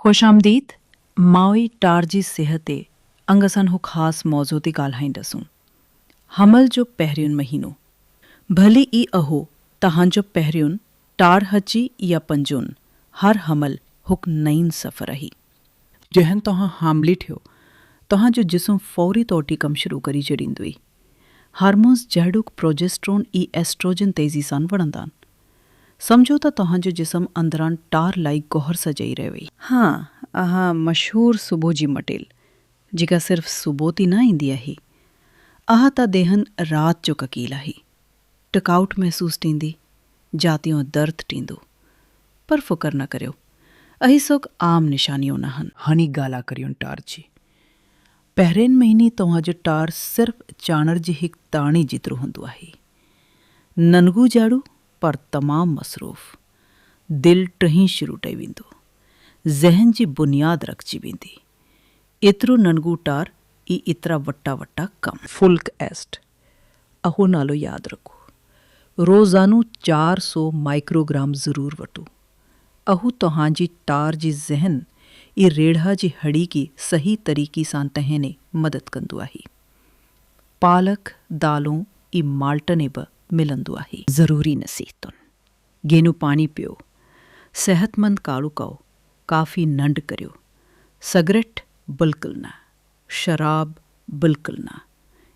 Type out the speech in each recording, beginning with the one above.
खुश आमदीद माओई टार जी सेहत अंग असन हो ख़ास मौज़ू ते ॻाल्हाईंदसूं। हमल जो पहिरियुनि महीनो भली ई अहो तव्हांजो पहिरियुनि टार हची या पंजुनि हर हमल हुक नईन सफ़र रही जहन तव्हां हामली थियो तव्हांजो जिस्म फौरी तौर ते कमु शुरू करी छॾींदो। हार्मोन्स जहिड़ोक प्रोजेस्ट्रोन ई एस्ट्रोजन तेज़ी सां वधंदा आहिनि। समझो त तव्हांजो जिस्म अंदरां टार लाई गोहर सजाई रहियो। हाँ, आहा मशहूर सुबुह जी मटेल जेका सिर्फ़ सुबुह ती न ईंदी आहे। आहा त देहन रात जो ककील आहे। टकाउट महसूस टींदी जातियों दर्द टींदो। पर फ़िक्र न करियो, अही सोक आम निशानियों न हन। हानी गाला करियो टार जी। पहिरें महीने तव्हांजो टार सिर्फ़ चाणर जी हिकु ताणी जेतिरो हूंदो आहे। ननगू जाड़ू पर तमामु मसरूफ़। दिल टहीं शुरू ठही वेंदो। ज़हन जी बुनियाद रखजी वेंदी। एतिरो ननगू टार ई एतिरा वटा वटा कम। फुल्क एस्ट अहो नालो यादि रखो। रोज़ानो 400 माइक्रोग्राम ज़रूर वठो। अहो तव्हांजी टार जी ज़हन ई रेढ़ा जी हड़ी की सही तरीक़े सां तहने मदद कंदो आहे। पालक दालों ई माल्टने बि मिलंदो आहे। ज़रूरी नसीहतुनि गेनू पानी पियो, सेहतमंद काड़ू कयो, काफ़ी नंढ करियो, सिगरेट बिल्कुलु न, शराब बिल्कुलु न,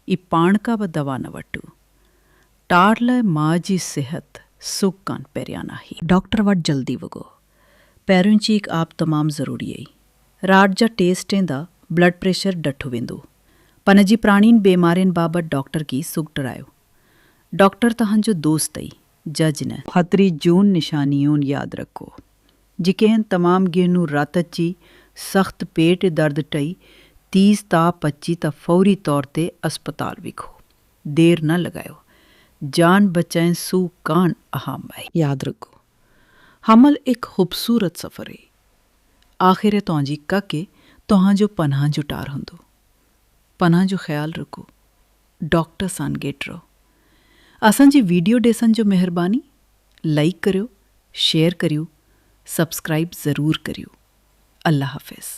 ई पाण का बि दवा न वठो। टार लाइ मां जी सिहत सुख कान पहिरियां आहे। डॉक्टर वटि जल्दी वॻो। पहिरियों चीक आप तमामु ज़रूरी आहे। रात जा टेस्ट ईंदा ब्लड प्रेशर डठो वेंदो। पन जी प्राणीनि बीमारियुनि बाबति डॉक्टर की सुख डरायो। डॉक्टर तव्हांजो दोस्त ई जज न। ख़तरी जून निशानियों यादि रखो। जेकॾहिं तमामु गिनू रात अची सख़्त पेट दर्द टई तीज़ ताप अची त फौरी तौर ते अस्पताल विखो। देर न लॻायो। जान बचाइण सू कान अहम आहे। यादि रखो हमल एक ख़ूबसूरत सफ़र है। आख़िर तव्हांजी कके तव्हांजो पनाह जो टार हूंदो। पनाह जो ख़्यालु रखो। डॉक्टर सां गेट रहो। असांजी वीडियो ॾिसण जो महिरबानी। लाइक करियो, शेयर करियो, सब्सक्राइब ज़रूर करियो। अल्लाह हाफ़िज़।